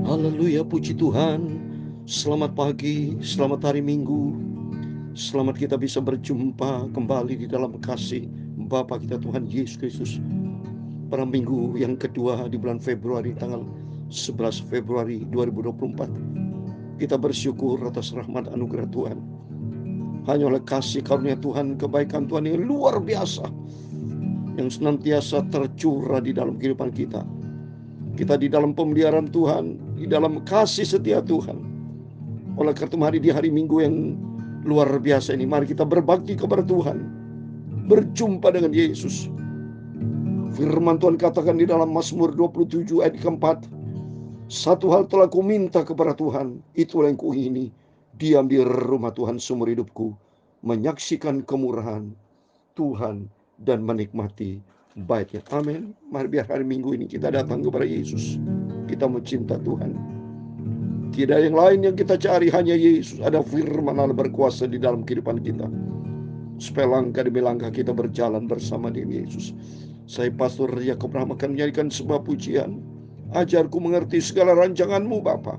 Haleluya, puji Tuhan. Selamat pagi, selamat hari Minggu. Selamat kita bisa berjumpa kembali di dalam kasih Bapa kita Tuhan Yesus Kristus. Pada minggu yang kedua di bulan Februari, tanggal 11 Februari 2024. Kita bersyukur atas rahmat anugerah Tuhan. Hanya oleh kasih karunia Tuhan, kebaikan Tuhan yang luar biasa, yang senantiasa tercurah di dalam kehidupan kita. Kita di dalam pemeliharaan Tuhan, di dalam kasih setia Tuhan. Oleh karena di hari Minggu yang luar biasa ini, mari kita berbakti kepada Tuhan, berjumpa dengan Yesus. Firman Tuhan katakan di dalam Mazmur 27 ayat keempat, satu hal telah ku minta kepada Tuhan, itulah yang ku ingini, diam di rumah Tuhan seumur hidupku, menyaksikan kemurahan Tuhan dan menikmati baiknya. Amin. Mari biar hari Minggu ini kita datang kepada Yesus. Kita mencinta Tuhan. Tidak yang lain yang kita cari, hanya Yesus. Ada firman Allah berkuasa di dalam kehidupan kita, supaya langkah demi langkah kita berjalan bersama dengan Yesus. Saya Pastor Yakob Rahmat akan menyanyikan sebuah pujian. Ajarku mengerti segala rancanganmu Bapa,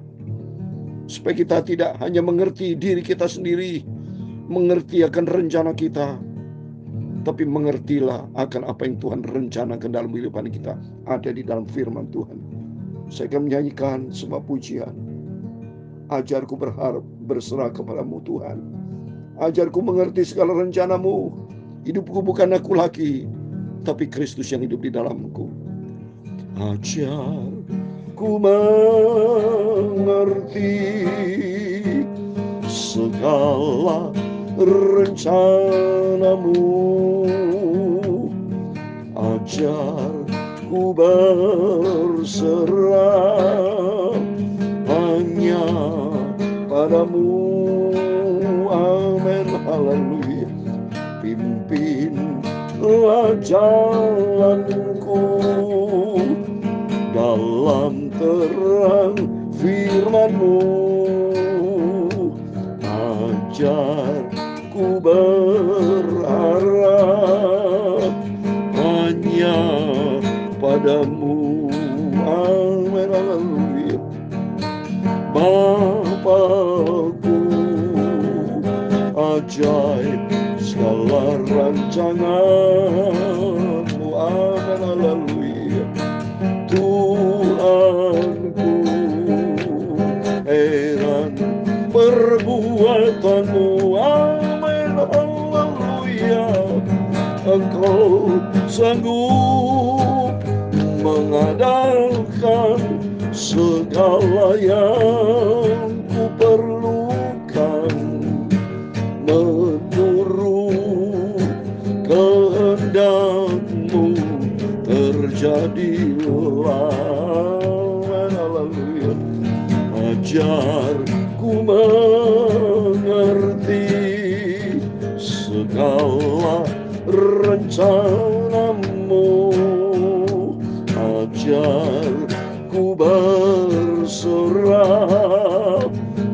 supaya kita tidak hanya mengerti diri kita sendiri, mengerti akan rencana kita, tapi mengertilah akan apa yang Tuhan rencanakan dalam kehidupan kita, ada di dalam firman Tuhan. Saya akan menyanyikan sebuah pujian. Ajarku berharap berserah kepadamu Tuhan. Ajarku mengerti segala rencanamu. Hidupku bukan aku lagi, tapi Kristus yang hidup di dalamku. Ajarku mengerti segala rencanamu. Ajarku berserah hanya padamu. Amin, haleluya. Pimpinlah jalanku dalam terang firman-Mu. Ajarku berharap hanya padamu. Amin, haleluya. Bapakku, ajaib segala rancangan-Mu. Amin, haleluya. Tuhanku, heran perbuatan-Mu. Amin, haleluya. Engkau sanggup mengadakan segala yang ku perlukan, menurut kehendak-Mu terjadilah. Haleluya. Ajarku mengerti segala rencana-Mu. Ajarku berserah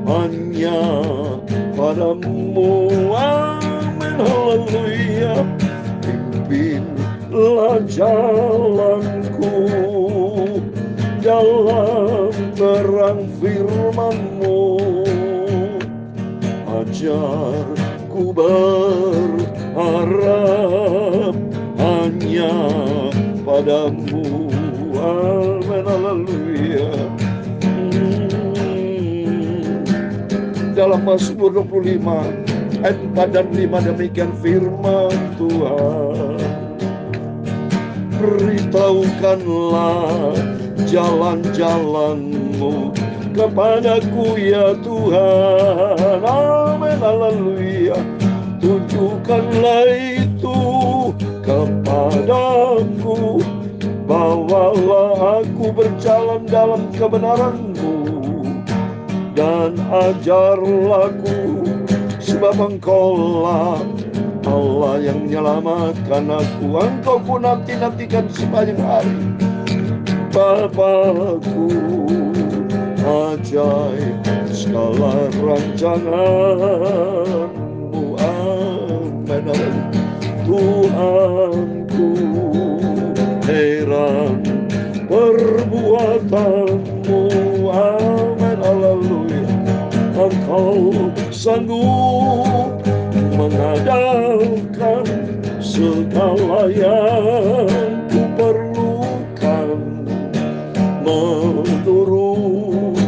hanya padamu. Amin, haleluya. Pimpinlah jalanku dalam terang firman-Mu. Ajarku berharap hanya padamu. Amin, haleluya. Dalam Mazmur 25 ayat 4 dan 5 demikian firman Tuhan. Beritahukanlah jalan-jalan-Mu kepadaku ya Tuhan. Amin, haleluya. Tunjukkanlah itu kepadaku. Bawalah aku berjalan dalam kebenaran-Mu, dan ajarlah aku, sebab Engkaulah Allah yang menyelamatkan aku. Engkau ku nanti-nantikan sepanjang hari. Bapakku, ajaib segala rancangan-Mu. Amin. Tuhanku, heran perbuatan-Mu. menurut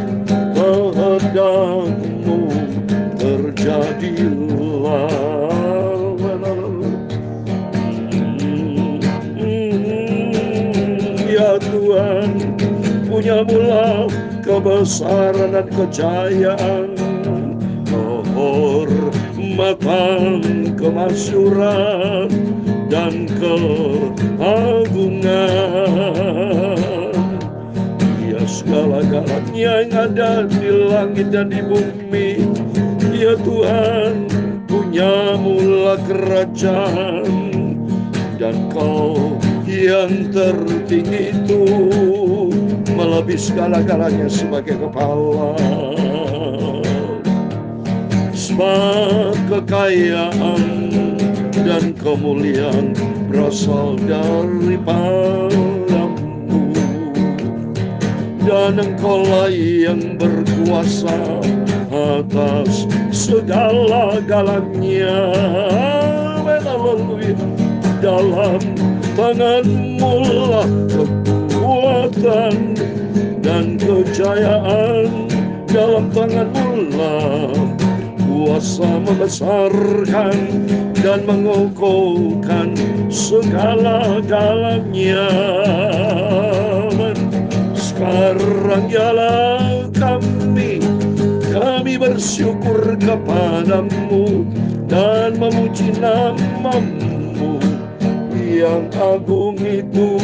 kehendakmu terjadilah. Ya Tuhan, punyamulah kebesaran dan kejayaan, kehormatan, kemasyuran, dan keagungan. Ya segala-galanya yang ada di langit dan di bumi, ya Tuhan, punyamulah kerajaan, dan Kau yang tertinggi itu melebihi segala-galanya sebagai kepala. Sebab kekayaan dan kemuliaan berasal daripada-Mu, dan Engkau-lah yang berkuasa atas segala-galanya. Haleluya. Dalam tangan-Mu lah kekuatan dan kejayaan, dalam tangan-Mu lah kuasa membesarkan dan mengokohkan segala-galanya. Sekarang ialah kami bersyukur kepadamu dan memuji nama-Mu yang agung itu.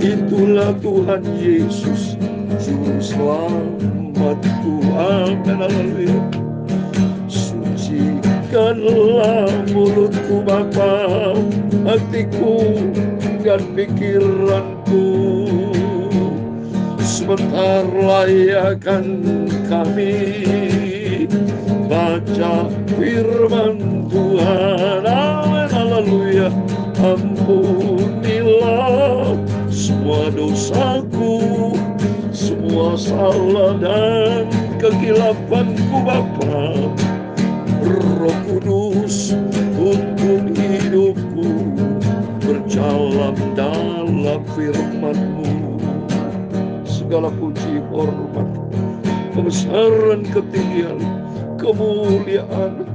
Itulah Tuhan Yesus, Juru Selamatku. Amin. Haleluya. Sucikanlah mulutku Bapa, hatiku dan pikiranku. Sebentar layakan kami baca firman Tuhan. Amin. Haleluya. Ampunilah semua dosaku, semua salah dan kekilapanku Bapa. Roh Kudus tuntun hidupku berjalan dalam firman-Mu. Segala puji, hormat, kebesaran, ketinggian, kemuliaan,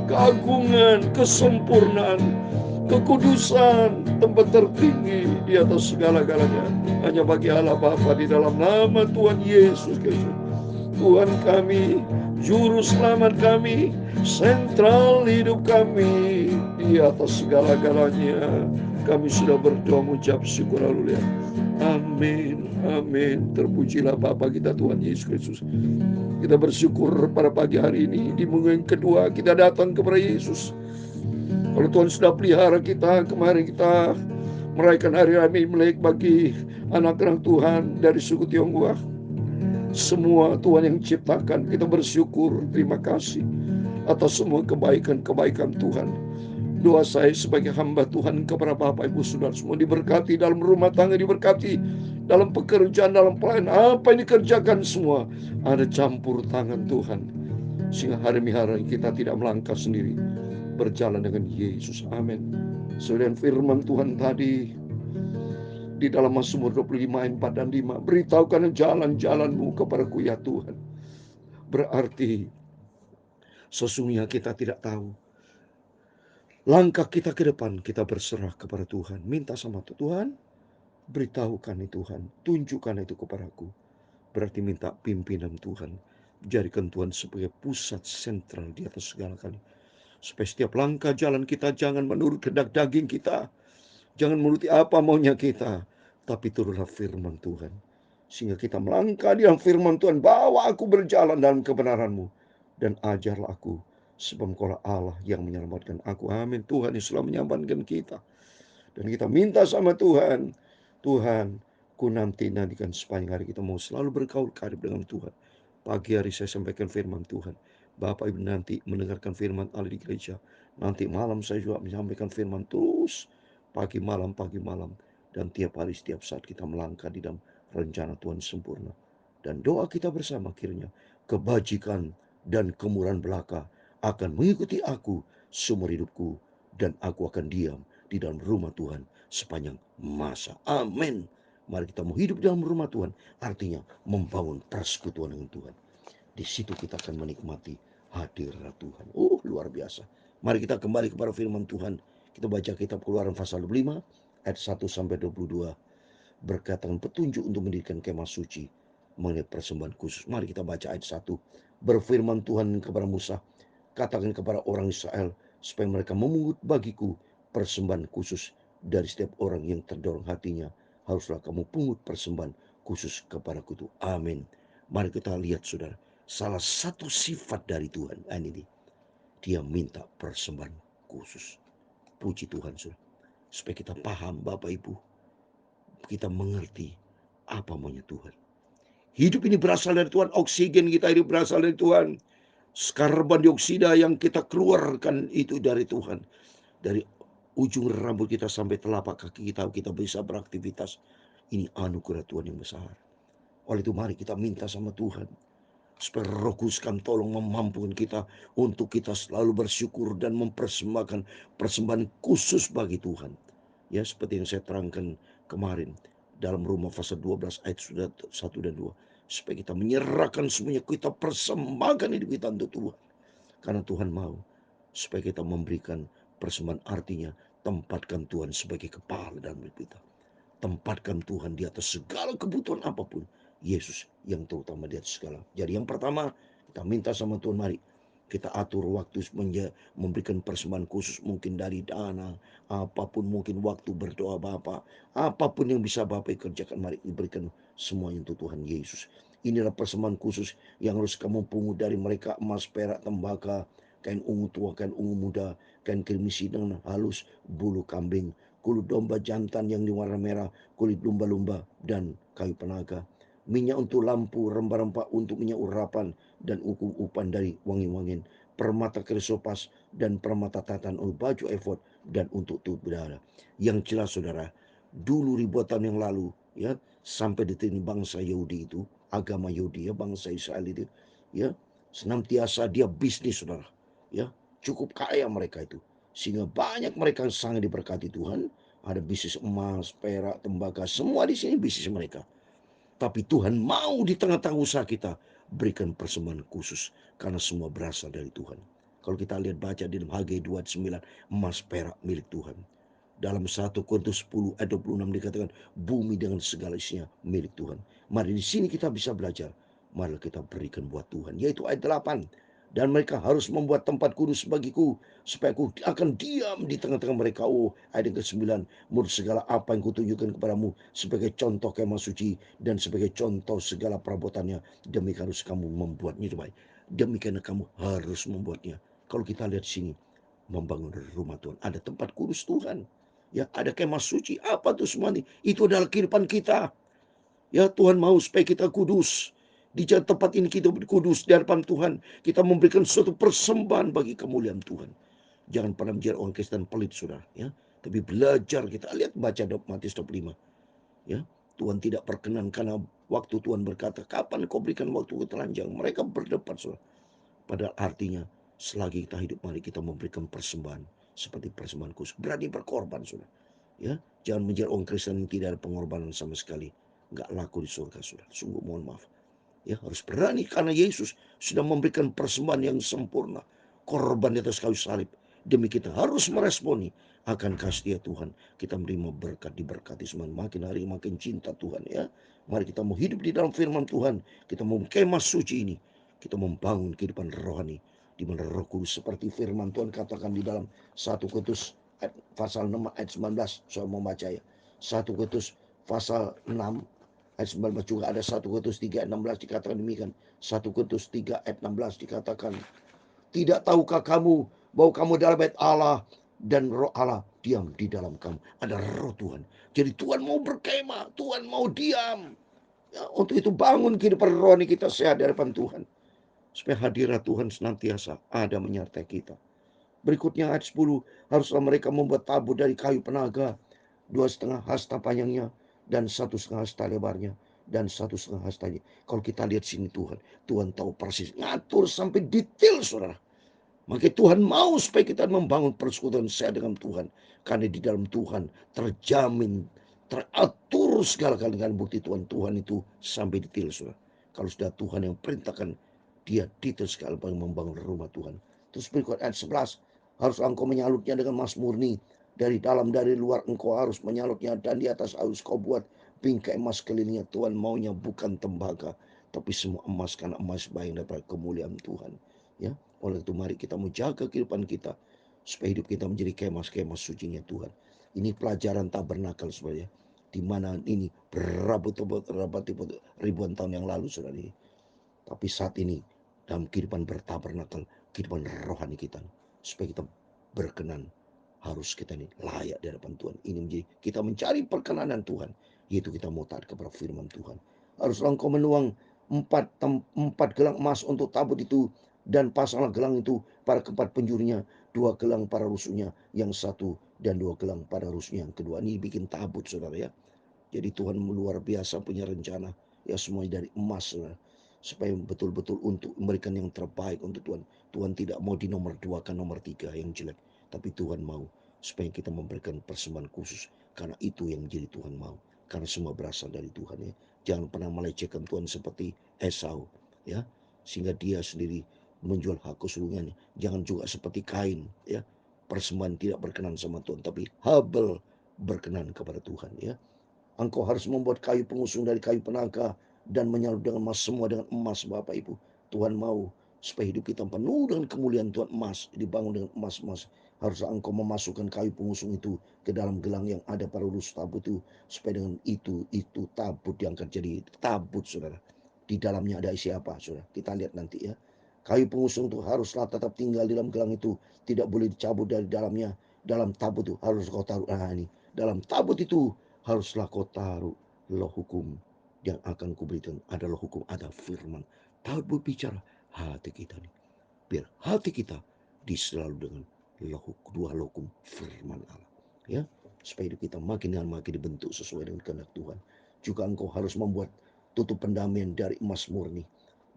keagungan, kesempurnaan, kekudusan, tempat tertinggi di atas segala-galanya hanya bagi Allah Bapa, di dalam nama Tuhan Yesus Kristus. Tuhan kami, Juru Selamat kami, sentral hidup kami, di atas segala-galanya kami sudah berdoa mengucap syukur. Haleluya. Amin. Amin. Terpujilah Bapa kita Tuhan Yesus Kristus. Kita bersyukur pada pagi hari ini, di minggu yang kedua kita datang kepada Yesus. Kalau Tuhan sudah pelihara kita, kemarin kita merayakan hari raya Imlek bagi anak-anak Tuhan dari suku Tionghoa. Semua Tuhan yang ciptakan, kita bersyukur, terima kasih atas semua kebaikan-kebaikan Tuhan. Doa saya sebagai hamba Tuhan kepada Bapak Ibu Saudara semua, diberkati dalam rumah tangga, diberkati dalam pekerjaan, dalam pelayanan, apa yang dikerjakan semua ada campur tangan Tuhan, sehingga hari hari kita tidak melangkah sendiri, berjalan dengan Yesus. Amin. Sesuai firman Tuhan tadi di dalam Mazmur 25 ayat 4 dan 5, beritahukan jalan-jalan-Mu kepadaku ya Tuhan. Berarti sesungguhnya kita tidak tahu langkah kita ke depan, kita berserah kepada Tuhan. Minta sama Tuhan, beritahukan itu Tuhan, tunjukkan itu kepadaku. Berarti minta pimpinan Tuhan. Jadikan Tuhan sebagai pusat sentral di atas segala kali. Supaya setiap langkah jalan kita jangan menurut kehendak daging kita, jangan menuruti apa maunya kita, tapi turutlah firman Tuhan. Sehingga kita melangkah di dalam firman Tuhan. Bawa aku berjalan dalam kebenaran-Mu, dan ajarlah aku, sebab Engkaulah Allah yang menyelamatkan aku. Amin. Tuhan yang selalu menyelamatkan kita. Dan kita minta sama Tuhan, Tuhan, ku nantikan sepanjang hari kita mau selalu bergaul karib dengan Tuhan. Pagi hari saya sampaikan firman Tuhan. Bapak Ibu nanti mendengarkan firman Allah di gereja. Nanti malam saya juga menyampaikan firman terus. Pagi malam. Dan tiap hari, setiap saat kita melangkah di dalam rencana Tuhan sempurna. Dan doa kita bersama kiranya kebajikan dan kemurahan belaka akan mengikuti aku seumur hidupku. Dan aku akan diam di dalam rumah Tuhan sepanjang masa. Amin. Mari kita mau hidup dalam rumah Tuhan, artinya membangun persekutuan dengan Tuhan. Di situ kita akan menikmati hadirat Tuhan. Luar biasa. Mari kita kembali kepada firman Tuhan. Kita baca kitab Keluaran pasal 25 ayat 1 sampai 22. Berkatakan petunjuk untuk mendirikan kemah suci mengenai persembahan khusus. Mari kita baca ayat 1. Berfirman Tuhan kepada Musa, katakan kepada orang Israel supaya mereka memungut bagiku persembahan khusus dari setiap orang yang terdorong hatinya. Haruslah kamu pungut persembahan khusus kepadaku itu. Amin. Mari kita lihat saudara, salah satu sifat dari Tuhan ini, dia minta persembahan khusus. Puji Tuhan saudara, supaya kita paham Bapak Ibu, kita mengerti apa maunya Tuhan. Hidup ini berasal dari Tuhan, oksigen kita ini berasal dari Tuhan. Karbon dioksida yang kita keluarkan itu dari Tuhan. Dari ujung rambut kita sampai telapak kaki kita bisa beraktivitas. Ini anugerah Tuhan yang besar. Oleh itu mari kita minta sama Tuhan, supaya Roh Kudus kan tolong memampukan kita untuk kita selalu bersyukur dan mempersembahkan persembahan khusus bagi Tuhan. Ya, seperti yang saya terangkan kemarin dalam Roma pasal 12 ayat 1 dan 2. Supaya kita menyerahkan semuanya, kita persembahkan hidup kita untuk Tuhan. Karena Tuhan mau supaya kita memberikan persembahan, artinya tempatkan Tuhan sebagai kepala dalam hidup kita. Tempatkan Tuhan di atas segala kebutuhan apapun. Yesus yang terutama di atas segala. Jadi yang pertama, kita minta sama Tuhan, mari kita atur waktu memberikan persembahan khusus, mungkin dari dana, apapun, mungkin waktu berdoa Bapak, apapun yang bisa Bapak kerjakan, mari diberikan semuanya untuk Tuhan Yesus. Inilah persembahan khusus yang harus kamu pungut dari mereka: emas, perak, tembaga, kain ungu tua, kain ungu muda, kain kirmisi dengan halus, bulu kambing, kulit domba jantan yang diwarna merah, kulit lumba-lumba, dan kayu penaga. Minyak untuk lampu, rempah-rempah untuk minyak urapan, dan upan dari wangi-wangian, permata krisopas, dan permata tatan untuk baju efod, dan untuk tubuh berdarah. Yang jelas saudara, dulu ribuan tahun yang lalu, ya, sampai detik ini bangsa Yahudi itu, agama Yahudi, ya, bangsa Israel itu, ya, senantiasa dia bisnis saudara, ya, cukup kaya mereka itu, sehingga banyak mereka yang sangat diberkati Tuhan. Ada bisnis emas, perak, tembaga, semua di sini bisnis mereka. Tapi Tuhan mau di tengah-tengah usaha kita berikan persembahan khusus, karena semua berasal dari Tuhan. Kalau kita lihat baca di dalam Hagai 2:9, emas perak milik Tuhan. Dalam 1 Korintus 10 ayat 26 dikatakan bumi dengan segala isinya milik Tuhan. Mari di sini kita bisa belajar. Mari kita berikan buat Tuhan. Yaitu ayat 8. Dan mereka harus membuat tempat kudus bagiku, supaya aku akan diam di tengah-tengah mereka. Ayat ke-9. Menurut segala apa yang kutunjukkan kepadamu, sebagai contoh kemah suci dan sebagai contoh segala perabotannya, demikian harus kamu membuatnya. Demikian kamu harus membuatnya. Kalau kita lihat sini, membangun rumah Tuhan, ada tempat kudus Tuhan, ya, ada kemah suci. Apa tuh semua ini? Itu adalah kehidupan kita. Ya, Tuhan mau supaya kita kudus. Di tempat ini kita kudus di hadapan Tuhan. Kita memberikan suatu persembahan bagi kemuliaan Tuhan. Jangan pernah menjadi orang Kristen pelit, saudara. Ya, tapi belajar, kita lihat, baca Matius 25. Ya, Tuhan tidak perkenan, karena waktu Tuhan berkata, kapan kau berikan waktu telanjang? Mereka berdebat, saudara. Padahal artinya, selagi kita hidup, mari kita memberikan persembahan seperti persembahan khusus. Berani berkorban, saudara. Ya, jangan menjadi orang Kristen yang tidak ada pengorbanan sama sekali. Nggak laku di surga, saudara. Sungguh mohon maaf. Ya, harus berani, karena Yesus sudah memberikan persembahan yang sempurna, korban di atas kayu salib. Demi kita harus meresponi akan kasih Tuhan. Kita menerima berkat, diberkati semakin makin hari makin cinta Tuhan, ya. Mari kita mau hidup di dalam firman Tuhan. Kita mau kemah suci ini. Kita membangun kehidupan rohani di mana Roh Kudus, seperti firman Tuhan katakan di dalam 1 Korintus pasal 6 ayat 19. Saya mau baca, ya. 1 Korintus pasal 6 ayat 19, juga ada 1 Korintus 3 ayat 16 dikatakan demikian. 1 Korintus 3 ayat 16 dikatakan, tidak tahukah kamu bahwa kamu adalah bait Allah dan Roh Allah diam di dalam kamu. Ada Roh Tuhan. Jadi Tuhan mau berkemah, Tuhan mau diam. Ya, untuk itu bangun kehidupan rohani kita sehat di hadapan Tuhan, supaya hadirat Tuhan senantiasa ada menyertai kita. Berikutnya ayat 10, haruslah mereka membuat tabut dari kayu penaga, 2,5 hasta panjangnya dan 1,5 hasta lebarnya dan 1,5 hasta. Kalau kita lihat sini, Tuhan tahu persis, ngatur sampai detail, saudara. Maka Tuhan mau supaya kita membangun persekutuan sehat dengan Tuhan, karena di dalam Tuhan terjamin teratur segala kali dengan bukti Tuhan itu sampai detail, saudara. Kalau sudah Tuhan yang perintahkan, dia detail sekali membangun rumah Tuhan. Terus berikut ayat 11, harus engkau menyalutnya dengan emas murni, dari dalam dari luar engkau harus menyalutnya, dan di atas harus kau buat bingkai emas kelilingnya. Tuhan maunya bukan tembaga, tapi semua emas, karena emas baik daripada kemuliaan Tuhan. Ya, oleh itu mari kita menjaga kehidupan kita supaya hidup kita menjadi kemah-kemah sucinya Tuhan. Ini pelajaran tabernakel sebenarnya, di mana ini ribuan tahun yang lalu, saudara ini. Tapi saat ini dalam kehidupan bertabernakel, kehidupan rohani kita, supaya kita berkenan, harus kita ini layak di hadapan Tuhan. Ini menjadi kita mencari perkenanan Tuhan, yaitu kita mau taat kepada firman Tuhan. Haruslah engkau menuang empat gelang emas untuk tabut itu, dan pasanglah gelang itu pada keempat penjurinya, 2 gelang pada rusuknya yang satu, dan 2 gelang pada rusuknya yang kedua. Ini bikin tabut, saudara ya. Jadi Tuhan luar biasa punya rencana, ya semuanya dari emas, saudara, supaya betul-betul untuk memberikan yang terbaik untuk Tuhan. Tuhan tidak mau di nomor 2 kan nomor 3 yang jelek, tapi Tuhan mau supaya kita memberikan persembahan khusus, karena itu yang menjadi Tuhan mau, karena semua berasal dari Tuhan ya. Jangan pernah melecehkan Tuhan seperti Esau ya, sehingga dia sendiri menjual hak kesulungannya. Jangan juga seperti Kain ya, persembahan tidak berkenan sama Tuhan, tapi Habel berkenan kepada Tuhan ya. Engkau harus membuat kayu pengusung dari kayu penangka dan menyalut dengan emas, semua dengan emas, Bapak Ibu. Tuhan mau supaya hidup kita penuh dengan kemuliaan Tuhan, emas, dibangun dengan emas-emas. Haruslah engkau memasukkan kayu pengusung itu ke dalam gelang yang ada pada urus tabut itu, supaya dengan itu tabut diangkat jadi tabut, saudara. Di dalamnya ada isi apa, saudara? Kita lihat nanti ya. Kayu pengusung itu haruslah tetap tinggal di dalam gelang itu, tidak boleh dicabut dari dalamnya. Dalam tabut itu harus kau taruh, ini dalam tabut itu haruslah kau taruh loh hukum yang akan kuberikan, adalah hukum, ada firman. Tahu berbicara hati kita nih, biar hati kita diselalu dengan dua hukum firman Allah ya, supaya hidup kita makin dan makin dibentuk sesuai dengan kehendak Tuhan. Juga engkau harus membuat tutup pendamian dari emas murni,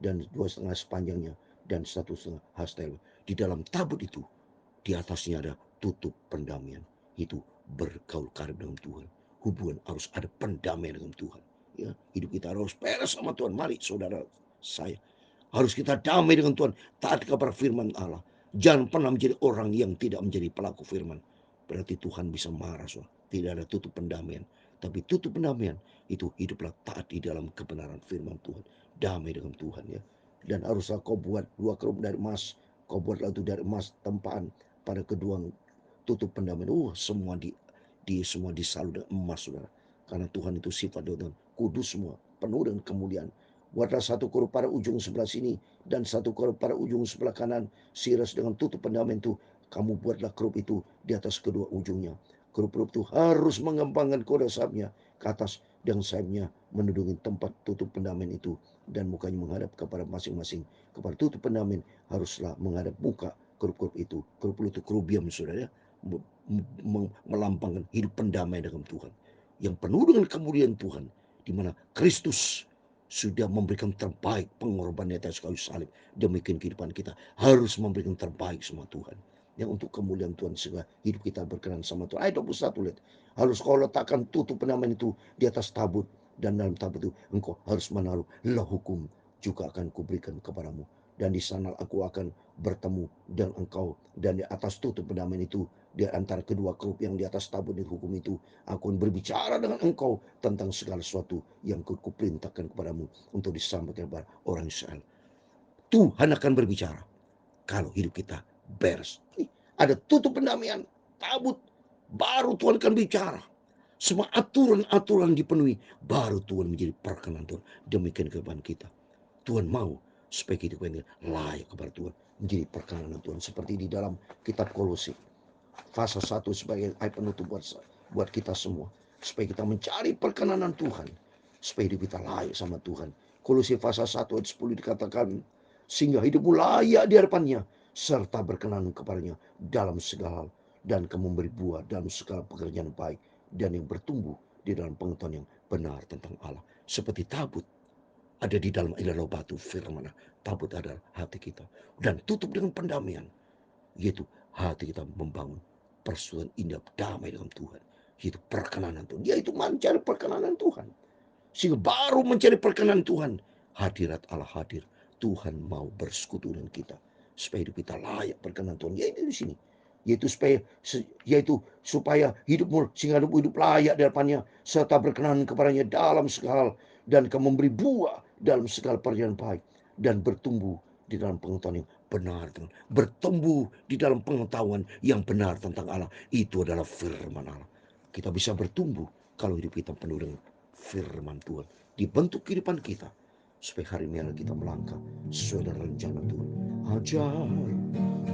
dan 2,5 sepanjangnya dan 1,5 hastel. Di dalam tabut itu, di atasnya ada tutup pendamian, itu bergaul karib dengan Tuhan. Hubungan harus ada pendamaian dengan Tuhan ya. Hidup kita harus beres sama Tuhan. Mari saudara saya, harus kita damai dengan Tuhan, taat kepada firman Allah. Jangan pernah menjadi orang yang tidak menjadi pelaku firman. Berarti Tuhan bisa marah, saudara. Tidak ada tutup pendamaian. Tapi tutup pendamaian itu hiduplah taat di dalam kebenaran firman Tuhan. Damai dengan Tuhan ya. Dan haruslah kau buat 2 kerup dari emas. Kau buatlah itu dari emas tempaan pada kedua tutup pendamaian. Semua semua disalut dengan emas, saudara. Karena Tuhan itu sifat Tuhan kudus semua, penuh dengan kemuliaan. Buatlah 1 kerup pada ujung sebelah sini dan 1 kerup pada ujung sebelah kanan, siras dengan tutup pendamaian itu. Kamu buatlah kerup itu di atas kedua ujungnya. Kerup-kerup itu harus mengembangkan koda sayapnya ke atas, dan sayapnya menudungi tempat tutup pendamaian itu, dan mukanya menghadap kepada masing-masing. Kepada tutup pendamaian haruslah menghadap muka kerup-kerup itu. Kerup-kerup itu kerubium, saudara ya, melambangkan hidup pendamai dengan Tuhan, yang penuh dengan kemuliaan Tuhan, di mana Kristus sudah memberikan terbaik, pengorbanan di atas kayu salib. Demikian kehidupan kita harus memberikan terbaik sama Tuhan, yang untuk kemuliaan Tuhan, sehingga hidup kita berkenan sama Tuhan. Ayat 21 lihat, harus kau letakkan tutup pendamaian itu di atas tabut, dan dalam tabut itu engkau harus menaruh lah hukum, juga akan kuberikan kepadamu, dan di sana aku akan bertemu dengan engkau, dan di atas tutup pendamaian itu, di antara kedua kerup yang di atas tabut di hukum itu, aku akan berbicara dengan engkau tentang segala sesuatu yang kuperintahkan kepadamu untuk disampaikan kepada orang Israel. Tuhan akan berbicara kalau hidup kita beres. Ada tutup pendamaian, tabut, baru Tuhan akan bicara. Semua aturan-aturan dipenuhi, baru Tuhan menjadi perkenan Tuhan. Demikian kehidupan kita. Tuhan mau supaya kehidupan kita layak kepada Tuhan, menjadi perkenan Tuhan. Seperti di dalam kitab Kolose, fase 1 sebagai ayat penutup buat kita semua, supaya kita mencari perkenanan Tuhan, supaya hidup kita layak sama Tuhan. Kolose fase 1 ayat 10 dikatakan, sehingga hidupmu layak di hadapannya, serta berkenan kepadanya dalam segala hal, dan kamu memberi buah dalam segala pekerjaan baik, dan yang bertumbuh di dalam pengetahuan yang benar tentang Allah. Seperti tabut ada di dalam ilalau batu firman, tabut adalah hati kita, dan tutup dengan pendamaian, yaitu hati kita membangun persatuan indah damai dengan Tuhan, Itu perkenanan Tuhan. Dia itu mencari perkenanan Tuhan. Sehingga baru mencari perkenanan Tuhan, hadirat Allah hadir. Tuhan mau bersekutu dengan kita supaya hidup kita layak perkenanan Tuhan. Yaitu di sini. Supaya hidupmu sehingga hidup layak di hadapannya serta berkenan kepadanya dalam segala hal, dan kamu memberi buah dalam segala perjalanan baik dan bertumbuh di dalam pengetahuan yang benar, bertumbuh di dalam pengetahuan yang benar tentang Allah. Itu adalah firman Allah. Kita bisa bertumbuh kalau hidup kita penuh dengan firman Tuhan, dibentuk kehidupan kita supaya hari ini kita melangkah sesuai dengan rencana Tuhan. Ajar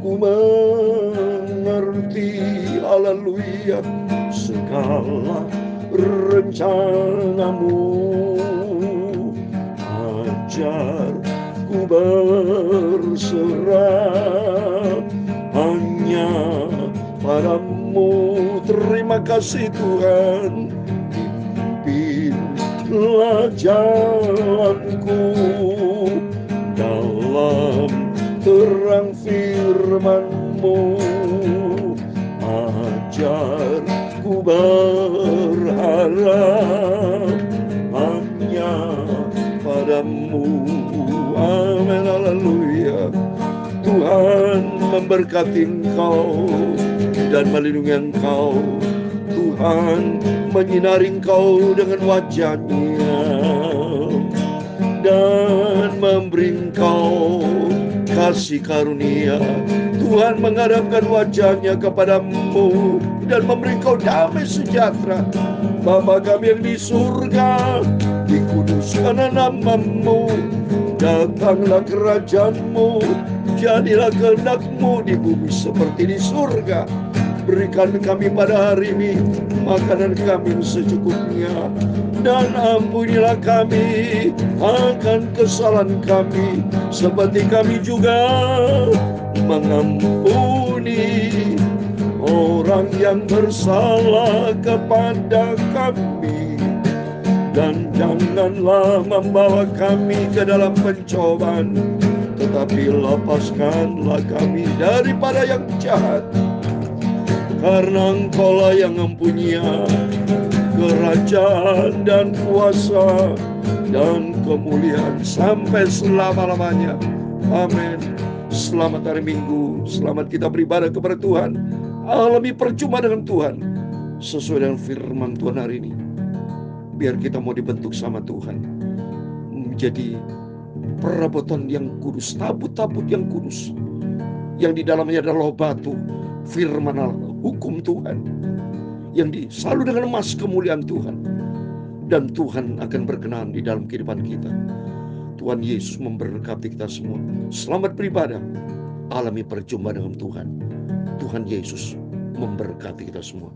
ku mengerti, haleluya, segala rencanamu. Ajar ku berserah hanya padamu. Terima kasih Tuhan. Pimpinlah jalanku dalam terang firman-Mu. Ajar ku berharap hanya padamu. Amin, haleluya. Tuhan memberkati engkau dan melindungi engkau. Tuhan menyinari engkau dengan wajah-Nya dan memberi engkau kasih karunia. Tuhan menghadapkan wajah-Nya kepadamu dan memberi engkau damai sejahtera. Bapa kami yang di surga, dikuduskanlah nama-Mu, datanglah kerajaan-Mu, jadilah kehendak-Mu di bumi seperti di surga. Berikan kami pada hari ini makanan kami secukupnya, dan ampunilah kami akan kesalahan kami, seperti kami juga mengampuni orang yang bersalah kepada kami. Dan janganlah membawa kami ke dalam pencobaan, tetapi lepaskanlah kami daripada yang jahat. Karena Engkau-lah yang mempunyai kerajaan dan kuasa dan kemuliaan sampai selama-lamanya. Amin. Selamat hari Minggu, selamat kita beribadah kepada Tuhan, alami percuma dengan Tuhan sesuai dengan firman Tuhan hari ini. Biar kita mau dibentuk sama Tuhan menjadi perabotan yang kudus, tabut-tabut yang kudus, yang di dalamnya adalah batu firman Allah, hukum Tuhan, yang selalu dengan emas kemuliaan Tuhan. Dan Tuhan akan berkenan di dalam kehidupan kita. Tuhan Yesus memberkati kita semua. Selamat beribadah, alami perjumpaan dengan Tuhan. Tuhan Yesus memberkati kita semua.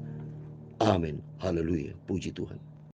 Amin. Haleluya. Puji Tuhan.